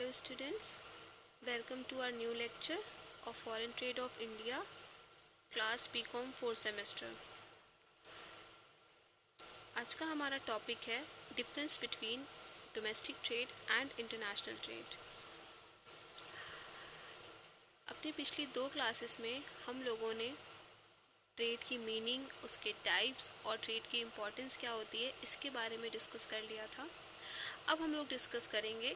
Hello students, welcome to our new lecture of Foreign Trade of India, class BCom 4th semester। आज का हमारा topic है difference between domestic trade and international trade. अपनी पिछली दो classes में हम लोगों ने ट्रेड की मीनिंग, उसके टाइप्स और ट्रेड की इम्पोर्टेंस क्या होती है इसके बारे में डिस्कस कर लिया था। अब हम लोग डिस्कस करेंगे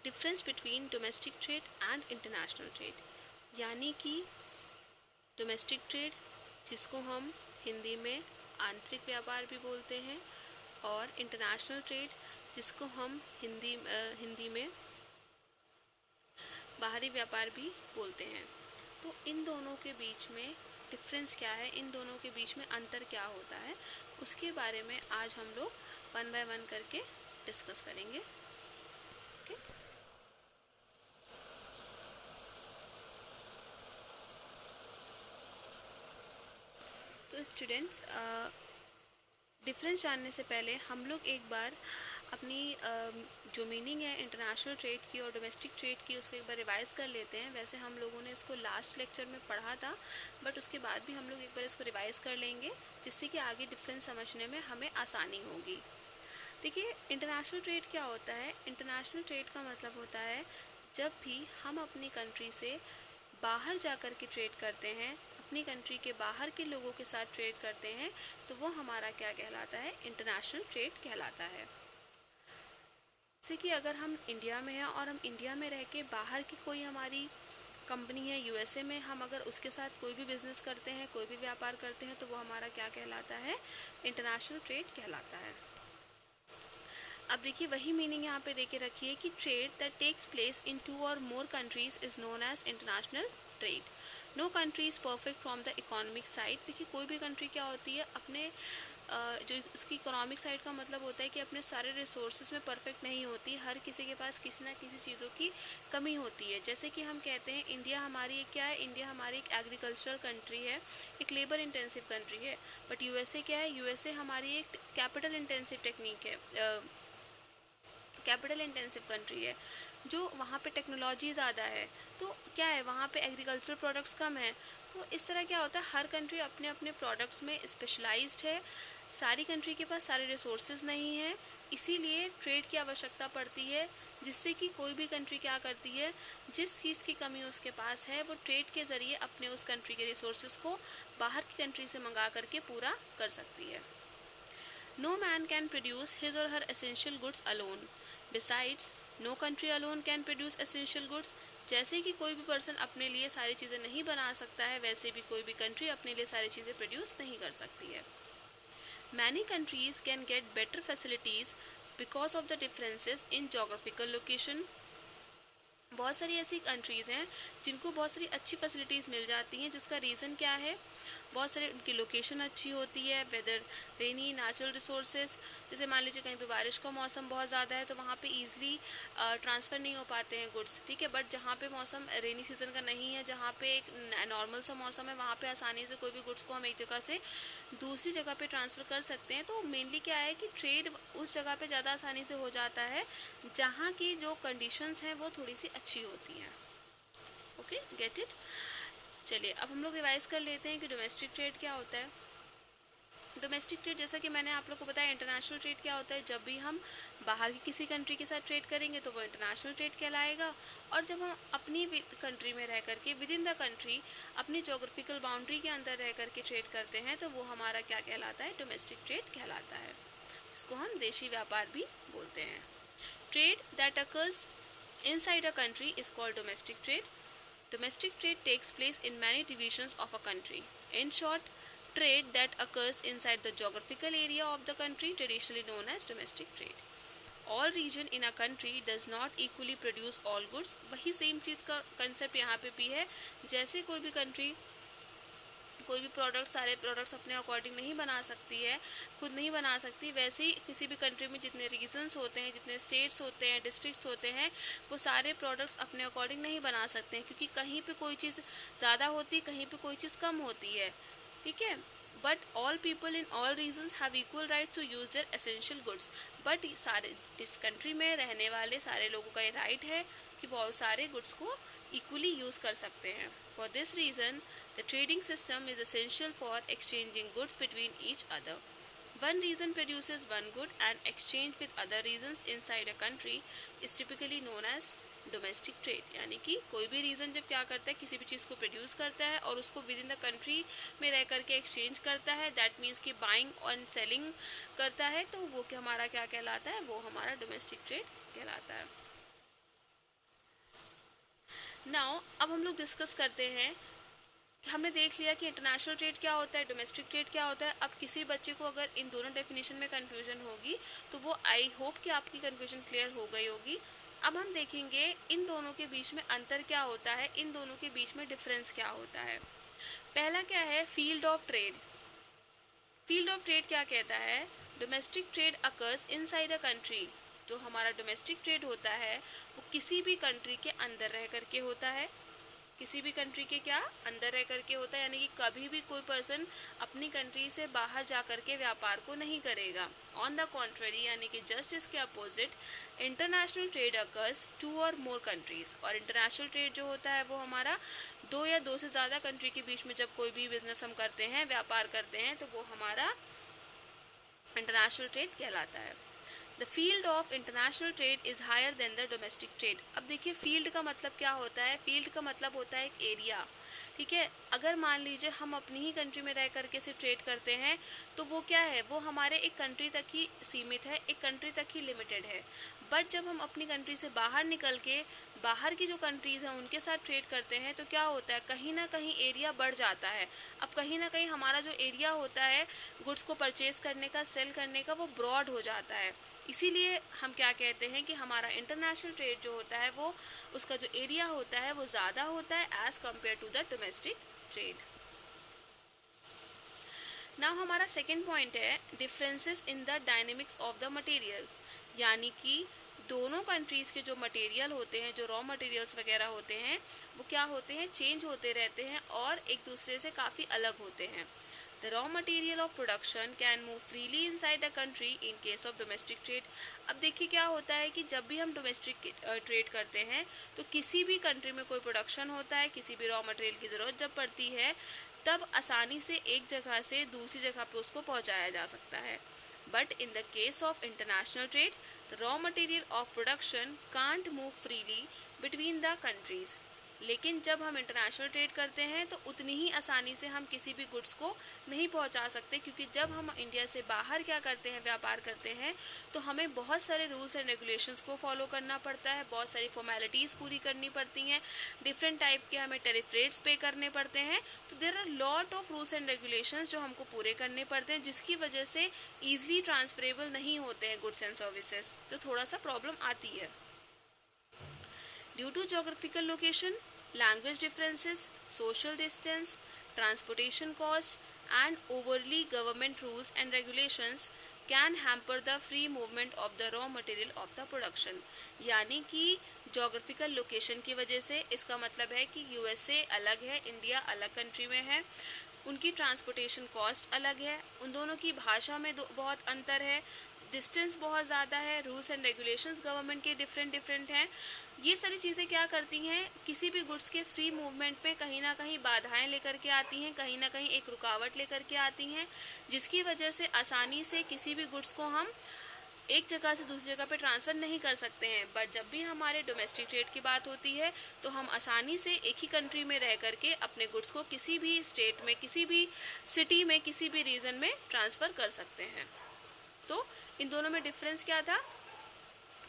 difference between domestic trade and international trade, यानी कि डोमेस्टिक ट्रेड जिसको हम हिंदी में आंतरिक व्यापार भी बोलते हैं और इंटरनेशनल ट्रेड जिसको हम हिंदी में बाहरी व्यापार भी बोलते हैं। तो इन दोनों के बीच में डिफरेंस क्या है, इन दोनों के बीच में अंतर क्या होता है, उसके बारे में आज हम लोग वन बाय वन करके डिस्कस करेंगे। ओके, तो स्टूडेंट्स, डिफरेंस जानने से पहले हम लोग एक बार अपनी जो मीनिंग है इंटरनेशनल ट्रेड की और डोमेस्टिक ट्रेड की उसको एक बार रिवाइज़ कर लेते हैं। वैसे हम लोगों ने इसको लास्ट लेक्चर में पढ़ा था, बट उसके बाद भी हम लोग एक बार इसको रिवाइज़ कर लेंगे जिससे कि आगे डिफरेंस समझने में हमें आसानी होगी। देखिए, इंटरनेशनल ट्रेड क्या होता है। इंटरनेशनल ट्रेड का मतलब होता है जब भी हम अपनी कंट्री से बाहर जा कर के ट्रेड करते हैं, अपनी कंट्री के बाहर के लोगों के साथ ट्रेड करते हैं, तो वो हमारा क्या कहलाता है, इंटरनेशनल ट्रेड कहलाता है। जैसे कि अगर हम इंडिया में हैं और हम इंडिया में रह के बाहर की कोई हमारी कंपनी है यूएसए में, हम अगर उसके साथ कोई भी बिजनेस करते हैं, कोई भी व्यापार करते हैं, तो वो हमारा क्या कहलाता है, इंटरनेशनल ट्रेड कहलाता है। अब देखिए, वही मीनिंग यहाँ पे देके रखी है कि trade that takes place in 2 or more countries is known as international trade. No country is perfect from the economic side. देखिए, कोई भी कंट्री क्या होती है, अपने जो उसकी इकोनॉमिक साइड का मतलब होता है कि अपने सारे रिसोर्सेज में परफेक्ट नहीं होती। हर किसी के पास किसी ना किसी चीज़ों की कमी होती है। जैसे कि हम कहते हैं इंडिया हमारी एक क्या है, इंडिया हमारी एक एग्रीकल्चरल कंट्री है, एक लेबर इंटेंसिव कंट्री है। बट यूएसए क्या है, यूएसए हमारी एक कैपिटल इंटेंसिव टेक्निक है, कैपिटल इंटेंसिव कंट्री है, जो वहाँ पे टेक्नोलॉजी ज़्यादा है। तो क्या है, वहाँ पे एग्रीकल्चरल प्रोडक्ट्स कम है। तो इस तरह क्या होता है, हर कंट्री अपने अपने प्रोडक्ट्स में स्पेशलाइज्ड है। सारी कंट्री के पास सारे रिसोर्सेज नहीं है, इसीलिए ट्रेड की आवश्यकता पड़ती है, जिससे कि कोई भी कंट्री क्या करती है, जिस चीज़ की कमी उसके पास है वो ट्रेड के ज़रिए अपने उस कंट्री के रिसोर्सेज को बाहर की कंट्री से मंगा करके पूरा कर सकती है। No man can produce his or her essential goods alone. Besides, no country alone can produce essential goods. जैसे कि कोई भी पर्सन अपने लिए सारी चीज़ें नहीं बना सकता है, वैसे भी कोई भी कंट्री अपने लिए सारी चीज़ें प्रोड्यूस नहीं कर सकती है। Many countries can get better facilities because of the differences in geographical location. बहुत सारी ऐसी कंट्रीज़ हैं जिनको बहुत सारी अच्छी फैसिलिटीज़ मिल जाती हैं, जिसका रीज़न क्या है, बहुत सारे उनकी लोकेशन अच्छी होती है, वेदर, रेनी, नेचुरल रिसोर्सेज। जैसे मान लीजिए कहीं पे बारिश का मौसम बहुत ज़्यादा है तो वहाँ पे ईजिली ट्रांसफ़र नहीं हो पाते हैं गुड्स, ठीक है। बट जहाँ पे मौसम रेनी सीज़न का नहीं है, जहाँ पे एक नॉर्मल सा मौसम है, वहाँ पे आसानी से कोई भी गुड्स को हम एक जगह से दूसरी जगह पे ट्रांसफ़र कर सकते हैं। तो मेनली क्या है कि ट्रेड उस जगह पे ज़्यादा आसानी से हो जाता है जहाँ की जो कंडीशंस हैं वो थोड़ी सी अच्छी होती हैं। Okay, get it. चलिए, अब हम लोग रिवाइज कर लेते हैं कि डोमेस्टिक ट्रेड क्या होता है। डोमेस्टिक ट्रेड, जैसा कि मैंने आप लोग को बताया, इंटरनेशनल ट्रेड क्या होता है, जब भी हम बाहर की किसी कंट्री के साथ ट्रेड करेंगे तो वो इंटरनेशनल ट्रेड कहलाएगा। और जब हम अपनी कंट्री में रह करके, विद इन द कंट्री, अपनी जोग्राफिकल बाउंड्री के अंदर रह करके ट्रेड करते हैं तो वो हमारा क्या कहलाता है, डोमेस्टिक ट्रेड कहलाता है, जिसको हम देशी व्यापार भी बोलते हैं। Trade that occurs inside a country is called domestic trade. Domestic trade takes place in many divisions of a country. In short, trade that occurs inside the geographical area of the country, traditionally known as domestic trade. All region in a country does not equally produce all goods. वही same चीज़ का concept यहाँ पे भी है। जैसे कोई भी country कोई भी प्रोडक्ट, सारे प्रोडक्ट्स अपने अकॉर्डिंग नहीं बना सकती है, खुद नहीं बना सकती, वैसे ही किसी भी कंट्री में जितने रीजन्स होते हैं, जितने स्टेट्स होते हैं, डिस्ट्रिक्ट्स होते हैं, वो सारे प्रोडक्ट्स अपने अकॉर्डिंग नहीं बना सकते हैं, क्योंकि कहीं पे कोई चीज़ ज़्यादा होती है, कहीं पे कोई चीज़ कम होती है, ठीक है। But all people in all regions have equal right to use their essential goods. But सारे इस कंट्री में रहने वाले सारे लोगों का ये राइट है कि वो सारे गुड्स को इक्वली यूज़ कर सकते हैं। For this reason the trading system is essential for exchanging goods between each other. One region produces one good and exchange with other regions inside a country is typically known as domestic trade। यानी कि कोई भी reason जब क्या करता है, किसी भी चीज़ को प्रोड्यूस करता है और उसको विद इन द कंट्री में रह करके एक्सचेंज करता है, दैट मीन्स कि बाइंग और सेलिंग करता है, तो वो क्या हमारा क्या कहलाता है, वो हमारा डोमेस्टिक ट्रेड कहलाता है। नाउ अब हम लोग डिस्कस करते हैं, हमने देख लिया कि इंटरनेशनल ट्रेड क्या होता है, डोमेस्टिक ट्रेड क्या होता है। अब किसी बच्चे को अगर इन दोनों डेफिनेशन में कन्फ्यूजन होगी तो वो आई होप कि आपकी कन्फ्यूजन क्लियर हो गई होगी। अब हम देखेंगे इन दोनों के बीच में अंतर क्या होता है, इन दोनों के बीच में डिफरेंस क्या होता है। पहला क्या है, field of trade. Field of trade क्या कहता है, domestic trade occurs inside a country. जो हमारा डोमेस्टिक ट्रेड होता है वो किसी भी कंट्री के अंदर रह करके होता है, किसी भी कंट्री के क्या अंदर रह करके होता है, यानी कि कभी भी कोई पर्सन अपनी कंट्री से बाहर जा करके व्यापार को नहीं करेगा। ऑन द कॉन्ट्ररी, यानी कि जस्ट इसके opposite, international trade occurs two or more countries. और इंटरनेशनल ट्रेड जो होता है वो हमारा दो या दो से ज़्यादा कंट्री के बीच में जब कोई भी बिजनेस हम करते हैं, व्यापार करते हैं, तो वो हमारा इंटरनेशनल ट्रेड कहलाता है। The field of international trade is higher than the domestic trade. अब देखिए फील्ड का मतलब क्या होता है, फील्ड का मतलब होता है एक एरिया, ठीक है। अगर मान लीजिए हम अपनी ही कंट्री में रह करके से ट्रेड करते हैं तो वो क्या है, वो हमारे एक कंट्री तक ही सीमित है, एक कंट्री तक ही लिमिटेड है। बट जब हम अपनी कंट्री से बाहर निकल के बाहर की जो कंट्रीज़ हैं उनके साथ ट्रेड करते हैं तो क्या होता है, कहीं ना कहीं एरिया बढ़ जाता है। अब कहीं ना कहीं हमारा जो एरिया होता है गुड्स को परचेज करने का, सेल करने का, वो ब्रॉड हो जाता है। इसीलिए हम क्या कहते हैं कि हमारा इंटरनेशनल ट्रेड जो होता है वो उसका जो एरिया होता है वो ज़्यादा होता है as compare to the domestic trade. Now हमारा सेकेंड पॉइंट है differences in the dynamics of the material. यानी कि दोनों कंट्रीज़ के जो मटेरियल होते हैं, जो रॉ मटेरियल्स वगैरह होते हैं, वो क्या होते हैं, चेंज होते रहते हैं और एक दूसरे से काफ़ी अलग होते हैं। The raw material of production can move freely inside the country in case of domestic trade। अब देखिए क्या होता है कि जब भी हम डोमेस्टिक ट्रेड करते हैं तो किसी भी कंट्री में कोई प्रोडक्शन होता है, किसी भी रॉ मटेरियल की ज़रूरत जब पड़ती है तब आसानी से एक जगह से दूसरी जगह पे उसको पहुंचाया जा सकता है। But in the case of international trade the raw material of production can't move freely between the countries. लेकिन जब हम इंटरनेशनल ट्रेड करते हैं तो उतनी ही आसानी से हम किसी भी गुड्स को नहीं पहुंचा सकते, क्योंकि जब हम इंडिया से बाहर क्या करते हैं, व्यापार करते हैं, तो हमें बहुत सारे रूल्स एंड रेगुलेशंस को फॉलो करना पड़ता है, बहुत सारी फॉर्मेलिटीज़ पूरी करनी पड़ती हैं, डिफरेंट टाइप के हमें टैरिफ रेट्स पे करने पड़ते हैं। तो there are lot of rules and regulations जो हमको पूरे करने पड़ते हैं, जिसकी वजह से ईजिली ट्रांसफरेबल नहीं होते हैं गुड्स एंड सर्विसेज, तो थोड़ा सा प्रॉब्लम आती है। Due to geographical location, language differences, social distance, transportation costs, and overly government rules and regulations can hamper the free movement of the raw material of the production। यानी कि geographical location की वजह से, इसका मतलब है कि यूएसए अलग है, इंडिया अलग कंट्री में है, उनकी ट्रांसपोर्टेशन कॉस्ट अलग है, उन दोनों की भाषा में बहुत अंतर है, डिस्टेंस बहुत ज़्यादा है, रूल्स एंड रेगुलेशंस गवर्नमेंट के डिफरेंट हैं। ये सारी चीज़ें क्या करती हैं, किसी भी गुड्स के फ्री मूवमेंट पे कहीं ना कहीं बाधाएं लेकर के आती हैं, कहीं ना कहीं एक रुकावट लेकर के आती हैं, जिसकी वजह से आसानी से किसी भी गुड्स को हम एक जगह से दूसरी जगह पे ट्रांसफ़र नहीं कर सकते हैं। बट जब भी हमारे डोमेस्टिक ट्रेड की बात होती है तो हम आसानी से एक ही कंट्री में रह करके अपने गुड्स को किसी भी स्टेट में, किसी भी सिटी में, किसी भी रीजन में ट्रांसफ़र कर सकते हैं। सो इन दोनों में डिफरेंस क्या था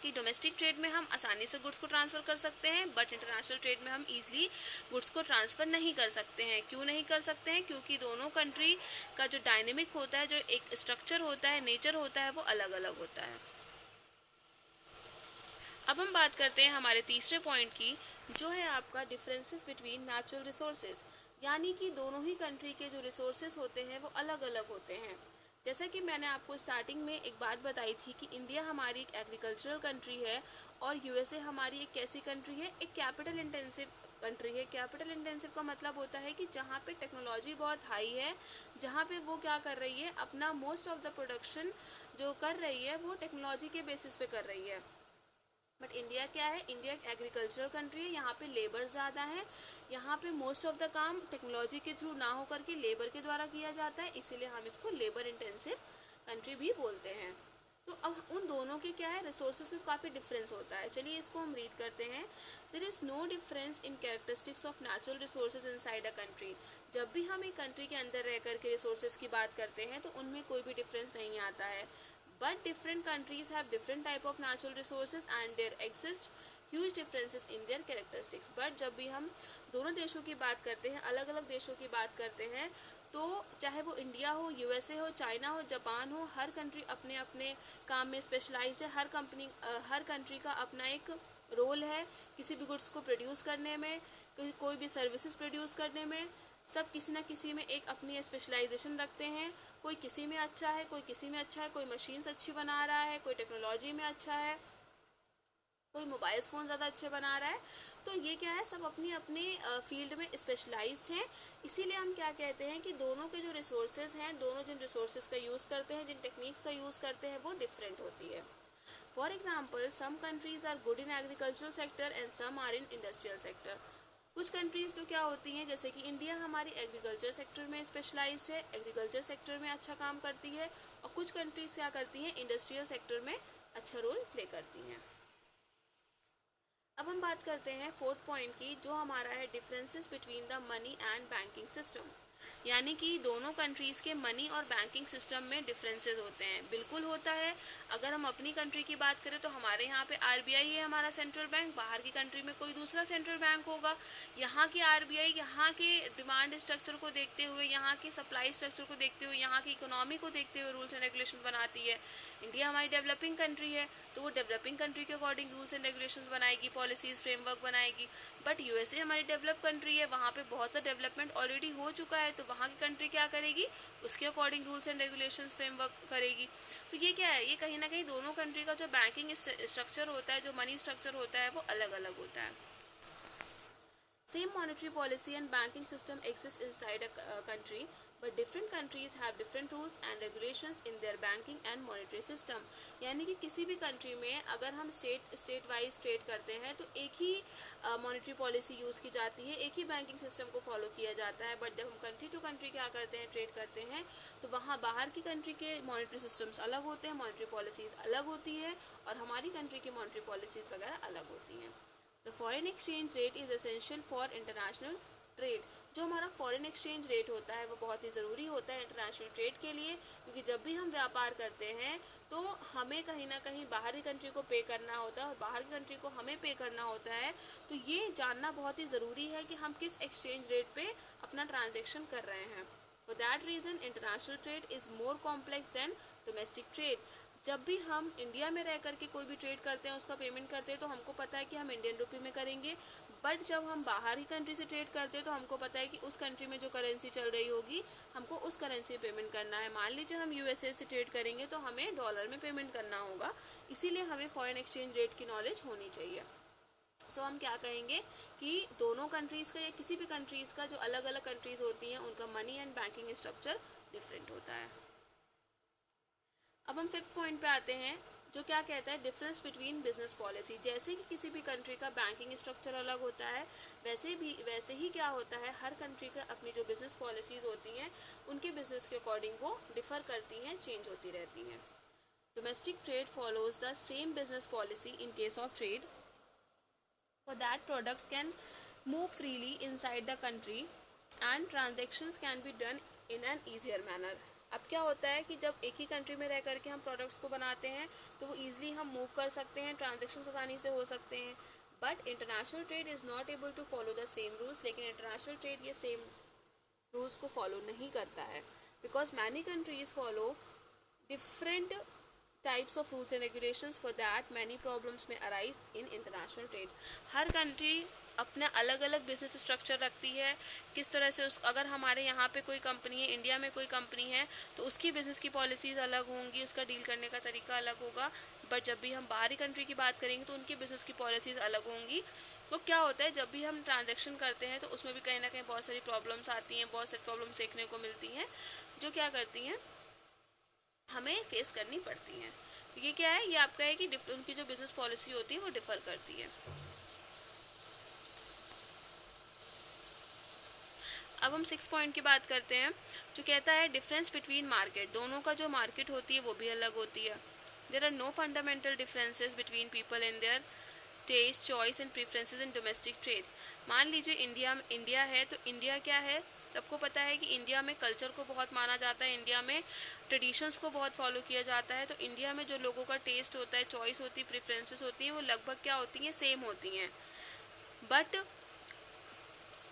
कि डोमेस्टिक ट्रेड में हम आसानी से गुड्स को ट्रांसफ़र कर सकते हैं, बट इंटरनेशनल ट्रेड में हम ईजिली गुड्स को ट्रांसफ़र नहीं कर सकते हैं। क्यों नहीं कर सकते हैं, क्योंकि दोनों कंट्री का जो डायनेमिक होता है, जो एक स्ट्रक्चर होता है, नेचर होता है, वो अलग अलग होता है। अब हम बात करते हैं हमारे तीसरे पॉइंट की, जो है आपका डिफरेंसेस बिटवीन नेचुरल रिसोर्सेज। यानी कि दोनों ही कंट्री के जो रिसोर्सेज होते हैं वो अलग अलग होते हैं। जैसा कि मैंने आपको स्टार्टिंग में एक बात बताई थी कि इंडिया हमारी एक एग्रीकल्चरल कंट्री है और यूएसए हमारी एक कैसी कंट्री है, एक कैपिटल इंटेंसिव कंट्री है। कैपिटल इंटेंसिव का मतलब होता है कि जहाँ पे टेक्नोलॉजी बहुत हाई है, जहाँ पे वो क्या कर रही है, अपना मोस्ट ऑफ द प्रोडक्शन जो कर रही है वो टेक्नोलॉजी के बेसिस पे कर रही है। बट इंडिया क्या है, इंडिया एक एग्रीकल्चरल कंट्री है, यहाँ पे लेबर ज़्यादा है, यहाँ पे मोस्ट ऑफ द काम टेक्नोलॉजी के थ्रू ना हो करके लेबर के द्वारा किया जाता है, इसीलिए हम इसको लेबर इंटेंसिव कंट्री भी बोलते हैं। तो अब उन दोनों के क्या है, रिसोर्सेज में काफ़ी डिफरेंस होता है। चलिए इसको हम रीड करते हैं। There is no difference in characteristics of natural resources inside a country. जब भी हम एक कंट्री के अंदर रह करके रिसोर्सेज की बात करते हैं तो उनमें कोई भी डिफरेंस नहीं आता है। But different countries have different type of natural resources and there exist huge differences in their characteristics. But जब भी हम दोनों देशों की बात करते हैं, अलग अलग देशों की बात करते हैं, तो चाहे वो इंडिया हो, यूएसए हो, चाइना हो, जापान हो, हर कंट्री अपने अपने काम में स्पेशलाइज्ड है। हर कंट्री का अपना एक रोल है किसी भी गुड्स को प्रोड्यूस करने में, कोई भी सर्विसेज प्रोड्यूस करने में। सब किसी ना किसी में एक अपनी स्पेशलाइजेशन रखते हैं। कोई किसी में अच्छा है, कोई किसी में अच्छा है, कोई मशीन्स अच्छी बना रहा है, कोई टेक्नोलॉजी में अच्छा है, कोई मोबाइल्स फ़ोन ज़्यादा अच्छे बना रहा है। तो ये क्या है, सब अपनी अपने फील्ड में स्पेशलाइज्ड हैं। इसीलिए हम क्या कहते हैं कि दोनों के जो रिसोर्सेज हैं, दोनों जिन रिसोर्सेज का यूज़ करते हैं, जिन टेक्निक्स का यूज़ करते हैं, वो डिफरेंट होती है। For example, some countries are good in agricultural sector and some are in industrial sector. कुछ कंट्रीज़ जो क्या होती हैं, जैसे कि इंडिया हमारी एग्रीकल्चर सेक्टर में स्पेशलाइज्ड है, एग्रीकल्चर सेक्टर में अच्छा काम करती है, और कुछ कंट्रीज़ क्या करती हैं, इंडस्ट्रियल सेक्टर में अच्छा रोल प्ले करती हैं। अब हम बात करते हैं फोर्थ पॉइंट की, जो हमारा है differences between the money and banking system. यानी कि दोनों कंट्रीज़ के मनी और बैंकिंग सिस्टम में डिफरेंसेस होते हैं। बिल्कुल होता है। अगर हम अपनी कंट्री की बात करें तो हमारे यहाँ पे आरबीआई है हमारा सेंट्रल बैंक, बाहर की कंट्री में कोई दूसरा सेंट्रल बैंक होगा। यहाँ की आरबीआई यहाँ के डिमांड स्ट्रक्चर को देखते हुए, यहाँ के सप्लाई स्ट्रक्चर को देखते हुए, यहाँ की इकोनॉमी को देखते हुए रूल्स एंड रेगुलेशन बनाती है। इंडिया हमारी डेवलपिंग कंट्री है, तो वो डेवलपिंग कंट्री के अकॉर्डिंग रूल्स एंड रेगुलेशंस बनाएगी, पॉलिसीज़ फ्रेमवर्क बनाएगी। बट यूएसए हमारी डेवलप कंट्री है, वहाँ पे बहुत सा डेवलपमेंट ऑलरेडी हो चुका है, तो वहाँ की कंट्री क्या करेगी, उसके according rules and regulations framework करेगी। तो ये क्या है, ये कहीं ना कहीं दोनों कंट्री का जो बैंकिंग स्ट्रक्चर होता है, जो मनी स्ट्रक्चर होता है, वो अलग अलग होता है। Same monetary policy and banking system exist inside a country, but different countries have different rules and regulations in their banking and monetary system. यानी कि किसी भी कंट्री में अगर हम स्टेट वाइज ट्रेड करते हैं तो एक ही मॉनेटरी पॉलिसी यूज़ की जाती है, एक ही बैंकिंग सिस्टम को फॉलो किया जाता है। बट जब हम कंट्री टू कंट्री क्या करते हैं, ट्रेड करते हैं, तो वहाँ बाहर की कंट्री के मॉनेटरी सिस्टम्स अलग होते हैं, मॉनेटरी पॉलिसीज़ अलग होती है, और हमारी कंट्री की मॉनेटरी पॉलिसीज़ वगैरह अलग होती हैं। The foreign exchange rate is essential for international trade. जो हमारा फॉरेन एक्सचेंज रेट होता है वो बहुत ही ज़रूरी होता है इंटरनेशनल ट्रेड के लिए, क्योंकि जब भी हम व्यापार करते हैं तो हमें कहीं ना कहीं बाहरी कंट्री को पे करना होता है और बाहर की कंट्री को हमें पे करना होता है। तो ये जानना बहुत ही ज़रूरी है कि हम किस एक्सचेंज रेट पे अपना ट्रांजेक्शन कर रहे हैं। For that reason international trade is more complex than domestic trade. जब भी हम इंडिया में रह करके कोई भी ट्रेड करते हैं, उसका पेमेंट करते हैं, तो हमको पता है कि हम इंडियन रुपी में करेंगे। बट जब हम बाहर की कंट्री से ट्रेड करते हैं तो हमको पता है कि उस कंट्री में जो करेंसी चल रही होगी, हमको उस करेंसी में पेमेंट करना है। मान लीजिए हम यूएसए से ट्रेड करेंगे तो हमें डॉलर में पेमेंट करना होगा, इसीलिए हमें फॉरेन एक्सचेंज रेट की नॉलेज होनी चाहिए। सो हम क्या कहेंगे कि दोनों कंट्रीज़ का या किसी भी कंट्रीज़ का, जो अलग अलग कंट्रीज़ होती हैं, उनका money and banking structure different होता है। अब हम फिफ्थ पॉइंट पे आते हैं, जो क्या कहता है डिफरेंस बिटवीन बिजनेस पॉलिसी। जैसे कि किसी भी कंट्री का बैंकिंग स्ट्रक्चर अलग होता है, वैसे ही क्या होता है, हर कंट्री का अपनी जो बिजनेस पॉलिसीज़ होती हैं, उनके बिजनेस के अकॉर्डिंग वो डिफ़र करती हैं, चेंज होती रहती हैं। Domestic trade follows the same business policy in case of trade. For that products can move freely inside the country and transactions can be done in an easier manner. अब क्या होता है कि जब एक ही कंट्री में रह करके हम प्रोडक्ट्स को बनाते हैं तो वो ईजिली हम मूव कर सकते हैं, ट्रांजेक्शन आसानी से हो सकते हैं। But international trade is not able to follow the same rules. लेकिन इंटरनेशनल ट्रेड ये सेम रूल्स को फॉलो नहीं करता है, because many countries follow different types of rules and regulations. For that many problems में अराइज इन इंटरनेशनल ट्रेड। हर country अपना अलग अलग बिजनेस स्ट्रक्चर रखती है, किस तरह से उस अगर हमारे यहाँ पे कोई कंपनी है, इंडिया में कोई कंपनी है, तो उसकी बिज़नेस की पॉलिसीज़ अलग होंगी, उसका डील करने का तरीका अलग होगा। बट जब भी हम बाहरी कंट्री की बात करेंगे तो उनकी बिज़नेस की पॉलिसीज़ अलग होंगी। तो क्या होता है, जब भी हम ट्रांजेक्शन करते हैं तो उसमें भी कहीं ना कहीं बहुत सारी प्रॉब्लम्स आती हैं, बहुत सारी प्रॉब्लम्स देखने को मिलती हैं, जो क्या करती हैं, हमें फेस करनी पड़ती हैं। ये क्या है, ये आपका है कि उनकी जो बिज़नेस पॉलिसी होती है वो डिफ़र करती है। अब हम 6 पॉइंट की बात करते हैं, जो कहता है डिफरेंस बिटवीन मार्केट। दोनों का जो मार्केट होती है वो भी अलग होती है। There are no fundamental differences between people in their taste, choice and preferences in domestic trade. मान लीजिए इंडिया है, तो इंडिया क्या है, सबको पता है कि इंडिया में कल्चर को बहुत माना जाता है, इंडिया में ट्रेडिशंस को बहुत फॉलो किया जाता है। तो इंडिया में जो लोगों का टेस्ट होता है, चॉइस होती है, प्रेफरेंसेस होती हैं, वो लगभग क्या होती हैं, सेम होती हैं। But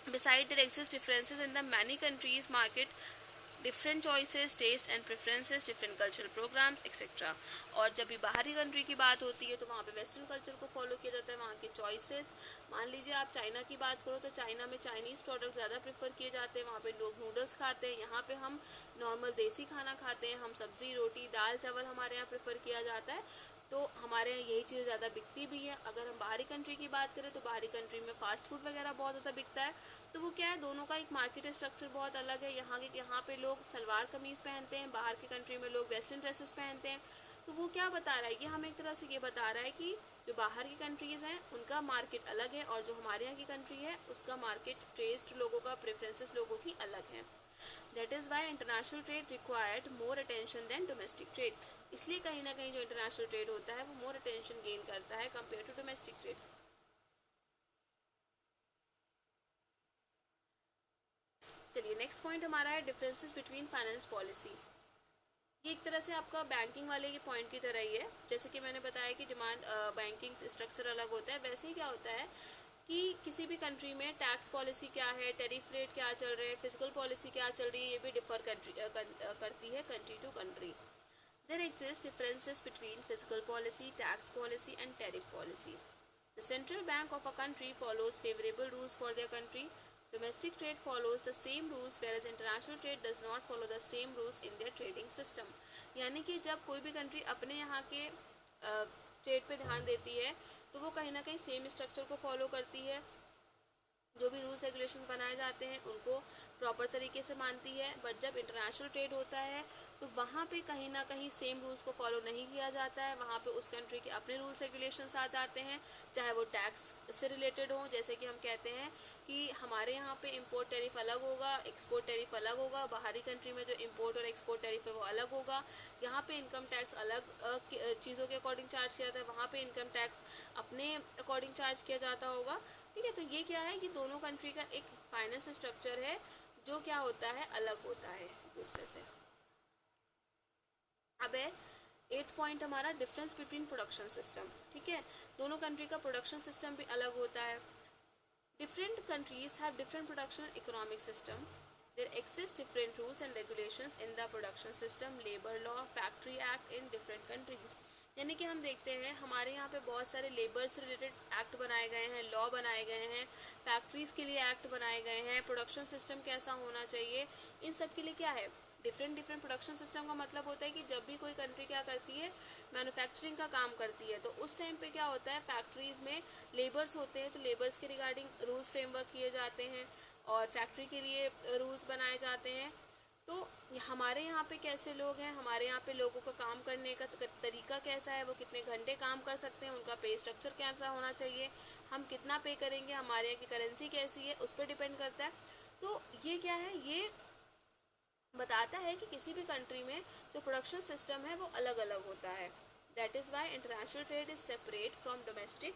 besides there exist differences in the many countries market, different choices, taste and preferences, different cultural programs etc. और जब भी बाहरी कंट्री की बात होती है तो वहाँ पे वेस्टर्न कल्चर को फॉलो किया जाता है, वहाँ के चॉइसेस। मान लीजिए आप चाइना की बात करो तो चाइना में चाइनीज़ प्रोडक्ट ज़्यादा प्रेफर किए जाते हैं, वहाँ पे लोग नूडल्स खाते हैं, यहाँ पे हम नॉर्मल देसी खाना खाते हैं, हम सब्जी रोटी दाल चावल हमारे यहाँ प्रेफर किया जाता है। तो हमारे यहाँ यही चीज़ें ज़्यादा बिकती भी है। अगर हम बाहरी कंट्री की बात करें तो बाहरी कंट्री में फास्ट फूड वगैरह बहुत ज़्यादा बिकता है। तो वो क्या है, दोनों का एक मार्केट स्ट्रक्चर बहुत अलग है। यहाँ पे लोग सलवार कमीज़ पहनते हैं, बाहर की कंट्री में लोग वेस्टर्न ड्रेसेस पहनते हैं। तो वो क्या बता रहा है, ये हमें एक तरह से ये बता रहा है कि जो बाहर की कंट्रीज़ हैं उनका मार्केट अलग है, और जो हमारे यहाँ की कंट्री है उसका मार्केट टेस्ट लोगों का, प्रेफरेंसेस लोगों की अलग है। That is why international trade required more attention than domestic trade. इसलिए कहीं ना कहीं जो इंटरनेशनल ट्रेड होता है वो मोर अटेंशन गेन करता है कंपेयर टू डोमेस्टिक ट्रेड। चलिए नेक्स्ट पॉइंट हमारा है डिफरेंसेस बिटवीन फाइनेंस पॉलिसी। ये एक तरह से आपका बैंकिंग वाले के पॉइंट की तरह ही है। जैसे कि मैंने बताया कि डिमांड बैंकिंग स्ट्रक्चर अलग होता है, वैसे ही क्या होता है कि किसी भी कंट्री में टैक्स पॉलिसी क्या है, टैरिफ रेट क्या चल रहे हैं, फिजिकल पॉलिसी क्या चल रही है, ये भी डिफर करती है country to country. There exist differences between fiscal policy, tax policy and tariff policy. The central bank of a country follows favorable rules for their country. Domestic trade follows the same rules whereas international trade does not follow the same rules in their trading system. यानी कि जब कोई भी country अपने यहाँ के trade पे ध्यान देती है तो वो कहीं ना कहीं सेम स्ट्रक्चर को फॉलो करती है, जो भी रूल्स रेगुलेशन बनाए जाते हैं उनको प्रॉपर तरीके से मानती है। बट जब इंटरनेशनल ट्रेड होता है तो वहाँ पे कहीं ना कहीं सेम रूल्स को फॉलो नहीं किया जाता है, वहाँ पे उस कंट्री के अपने रूल्स रेगुलेशंस आ जाते हैं, चाहे वो टैक्स से रिलेटेड हो। जैसे कि हम कहते हैं कि हमारे यहाँ पे इंपोर्ट टैरिफ अलग होगा, एक्सपोर्ट टैरिफ अलग होगा, बाहरी कंट्री में जो इंपोर्ट और एक्सपोर्ट टैरिफ है वो अलग होगा। यहाँ पे इनकम टैक्स अलग चीज़ों के अकॉर्डिंग चार्ज किया जाता है, वहाँ पे इनकम टैक्स अपने अकॉर्डिंग चार्ज किया जाता होगा। ठीक है, तो ये क्या है कि दोनों कंट्री का एक फाइनेंस स्ट्रक्चर है जो क्या होता है, अलग होता है दूसरे से। अब है 8th पॉइंट हमारा डिफरेंस बिटवीन प्रोडक्शन सिस्टम। ठीक है, दोनों कंट्री का प्रोडक्शन सिस्टम भी अलग होता है। Different countries have different production economic system. There exist different rules and regulations in the production system, labour law, factory act in different countries. यानी कि हम देखते हैं हमारे यहाँ पे बहुत सारे लेबर से रिलेटेड एक्ट बनाए गए हैं, लॉ बनाए गए हैं, फैक्ट्रीज़ के लिए एक्ट बनाए गए हैं, प्रोडक्शन सिस्टम कैसा होना चाहिए, इन सब के लिए क्या है, डिफरेंट प्रोडक्शन सिस्टम का मतलब होता है कि जब भी कोई कंट्री क्या करती है, मैन्युफैक्चरिंग का काम करती है, तो उस टाइम पे क्या होता है, फैक्ट्रीज़ में लेबर्स होते हैं, तो लेबर्स के रिगार्डिंग रूल्स फ्रेमवर्क किए जाते हैं और फैक्ट्री के लिए रूल्स बनाए जाते हैं। तो हमारे यहाँ पे कैसे लोग हैं, हमारे यहाँ पे लोगों का काम करने का तरीका कैसा है, वो कितने घंटे काम कर सकते हैं, उनका पे स्ट्रक्चर कैसा होना चाहिए, हम कितना पे करेंगे, हमारे यहाँ की करेंसी कैसी है, उस पर डिपेंड करता है। तो ये क्या है, ये बताता है कि किसी भी कंट्री में जो प्रोडक्शन सिस्टम है वो अलग अलग होता है। That is why international trade is separate from domestic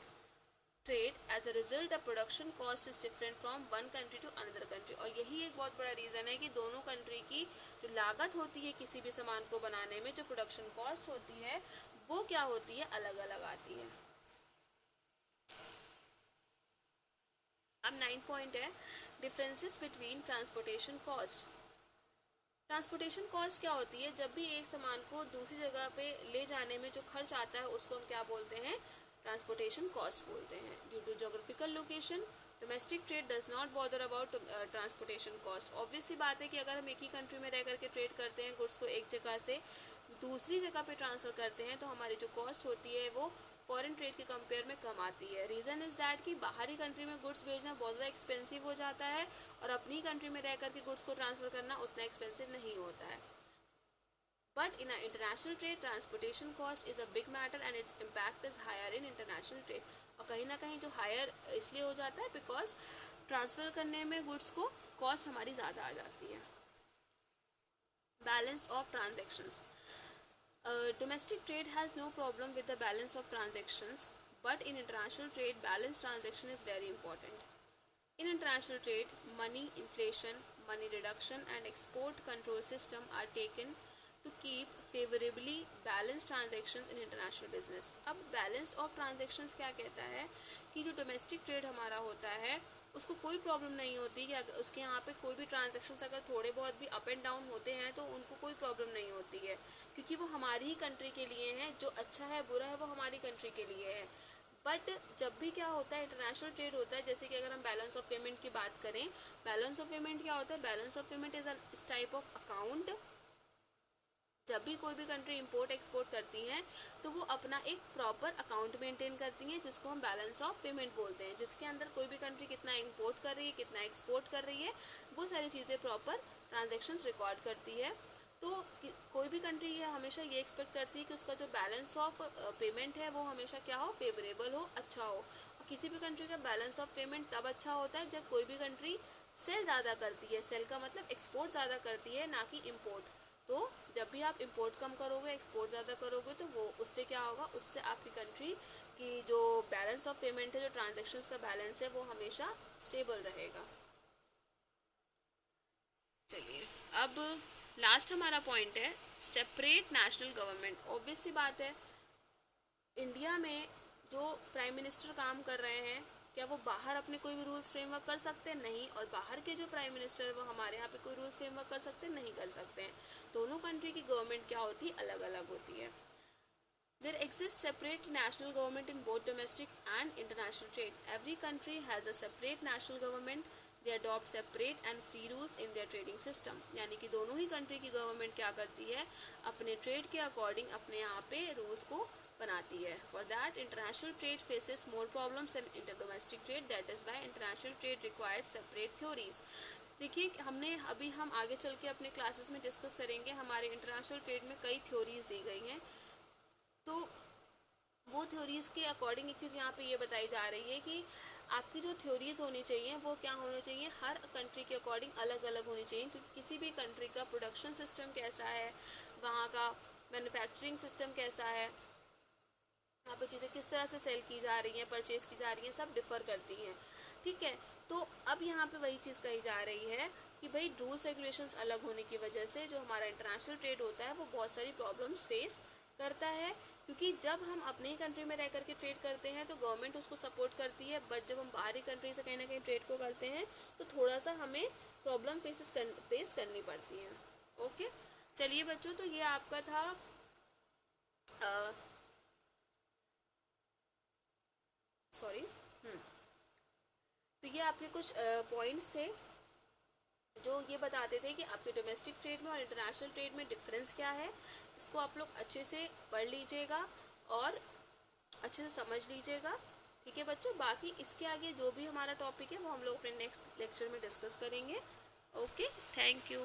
trade. As a result the production cost is different from one country to another country. और यही एक बहुत बड़ा रीज़न है कि दोनों कंट्री की जो लागत होती है किसी भी सामान को बनाने में, जो प्रोडक्शन कॉस्ट होती है वो क्या होती है, अलग अलग आती है। अब 9 पॉइंट है differences between transportation cost. Transportation cost क्या होती है, जब भी एक सामान को दूसरी जगह पे ले जाने में जो खर्च आता है उसको हम क्या बोलते हैं, ट्रांसपोर्टेशन कॉस्ट बोलते हैं। Due to geographical location domestic trade does not bother about transportation cost. Obvious सी बात है कि अगर हम एक ही कंट्री में रह करके ट्रेड करते हैं, गुड्स को एक जगह से दूसरी जगह पे ट्रांसफ़र करते हैं, तो हमारी जो कॉस्ट होती है वो फॉरेन ट्रेड के कंपेयर में कम आती है। रीज़न इज़ दैट कि बाहरी कंट्री में गुड्स भेजना बहुत ज़्यादा एक्सपेंसिव हो जाता है और अपनी कंट्री में रह करके गुड्स को ट्रांसफ़र करना उतना एक्सपेंसिव नहीं होता है। But in an international trade, transportation cost is a big matter and its impact is higher in international trade. और कहीं ना कहीं जो हायर इसलिए हो जाता है बिकॉज ट्रांसफ़र करने में गुड्स को कॉस्ट हमारी ज़्यादा आ जाती है। Balance of transactions. Domestic trade has no problem with the balance of transactions, but in international trade, balanced transaction is very important. In international trade, money, inflation, money reduction and export control system are taken to keep favorably balanced transactions in international business. अब balanced of transactions क्या कहता है कि जो domestic trade हमारा होता है उसको कोई प्रॉब्लम नहीं होती कि अगर उसके यहाँ पे कोई भी ट्रांजेक्शन्स अगर थोड़े बहुत भी अप एंड डाउन होते हैं तो उनको कोई प्रॉब्लम नहीं होती है, क्योंकि वो हमारी ही कंट्री के लिए हैं। जो अच्छा है बुरा है वो हमारी कंट्री के लिए है। बट जब भी क्या होता है इंटरनेशनल ट्रेड होता है, जैसे कि अगर हम बैलेंस ऑफ पेमेंट की बात करें, बैलेंस ऑफ पेमेंट क्या होता है? बैलेंस ऑफ पेमेंट इज इस टाइप ऑफ अकाउंट। जब भी कोई भी कंट्री इंपोर्ट एक्सपोर्ट करती हैं तो वो अपना एक प्रॉपर अकाउंट मेंटेन करती हैं जिसको हम बैलेंस ऑफ पेमेंट बोलते हैं, जिसके अंदर कोई भी कंट्री कितना इंपोर्ट कर रही है, कितना एक्सपोर्ट कर रही है, वो सारी चीज़ें प्रॉपर ट्रांजैक्शंस रिकॉर्ड करती है। तो कोई भी कंट्री ये हमेशा ये एक्सपेक्ट करती है कि उसका जो बैलेंस ऑफ पेमेंट है वो हमेशा क्या हो? फेवरेबल हो, अच्छा हो। और किसी भी कंट्री का बैलेंस ऑफ पेमेंट तब अच्छा होता है जब कोई भी कंट्री सेल ज़्यादा करती है। सेल का मतलब एक्सपोर्ट ज़्यादा करती है, ना कि इम्पोर्ट। तो जब भी आप इंपोर्ट कम करोगे, एक्सपोर्ट ज़्यादा करोगे, तो वो उससे क्या होगा? उससे आपकी कंट्री की जो बैलेंस ऑफ पेमेंट है, जो ट्रांजैक्शंस का बैलेंस है, वो हमेशा स्टेबल रहेगा। चलिए अब लास्ट हमारा पॉइंट है सेपरेट नेशनल गवर्नमेंट। ऑब्वियस सी बात है इंडिया में जो प्राइम मिनिस्टर काम कर रहे हैं, क्या वो बाहर अपने कोई भी रूल्स फ्रेमवर्क कर सकते हैं? नहीं। और बाहर के जो प्राइम मिनिस्टर है वो हमारे यहाँ पे कोई रूल्स फ्रेमवर्क कर सकते हैं? नहीं कर सकते हैं। दोनों कंट्री की गवर्नमेंट क्या होती है? अलग अलग होती है। There exists separate national government in both domestic and international trade. Every country has a separate national government. They adopt separate and free rules in their trading system. यानी कि दोनों ही कंट्री की गवर्नमेंट क्या करती है? अपने ट्रेड के according अपने यहाँ पे रूल्स को बनाती है। For that, international trade faces more problems than domestic trade. That is why international trade requires separate theories. देखिए हम आगे चल के अपने क्लासेस में डिस्कस करेंगे। हमारे इंटरनेशनल ट्रेड में कई थ्योरीज दी गई हैं, तो वो थ्योरीज़ के अकॉर्डिंग एक चीज़ यहाँ पे ये बताई जा रही है कि आपकी जो थ्योरीज़ होनी चाहिए वो क्या होनी चाहिए? हर कंट्री के अकॉर्डिंग अलग अलग होनी चाहिए, क्योंकि किसी भी कंट्री का प्रोडक्शन सिस्टम कैसा है, वहाँ का मैन्युफैक्चरिंग सिस्टम कैसा है, वहाँ पर चीज़ें किस तरह से सेल की जा रही हैं, परचेज़ की जा रही हैं, सब डिफ़र करती हैं। ठीक है, तो अब यहाँ पे वही चीज़ कही जा रही है कि भाई रूल्स रेगुलेशंस अलग होने की वजह से जो हमारा इंटरनेशनल ट्रेड होता है वो बहुत सारी प्रॉब्लम्स फेस करता है, क्योंकि जब हम अपने ही कंट्री में रह करके ट्रेड करते हैं तो गवर्नमेंट उसको सपोर्ट करती है, बट जब हम बाहरी कंट्री से कहीं ना कहीं ट्रेड को करते हैं तो थोड़ा सा हमें प्रॉब्लम फेस करनी पड़ती है। ओके, चलिए बच्चों, तो ये आपका था तो ये आपके कुछ पॉइंट्स थे जो ये बताते थे कि आपके डोमेस्टिक ट्रेड में और इंटरनेशनल ट्रेड में डिफरेंस क्या है। इसको आप लोग अच्छे से पढ़ लीजिएगा और अच्छे से समझ लीजिएगा। ठीक है बच्चों, बाकी इसके आगे जो भी हमारा टॉपिक है वो हम लोग अपने नेक्स्ट लेक्चर में डिस्कस करेंगे। Okay, thank you.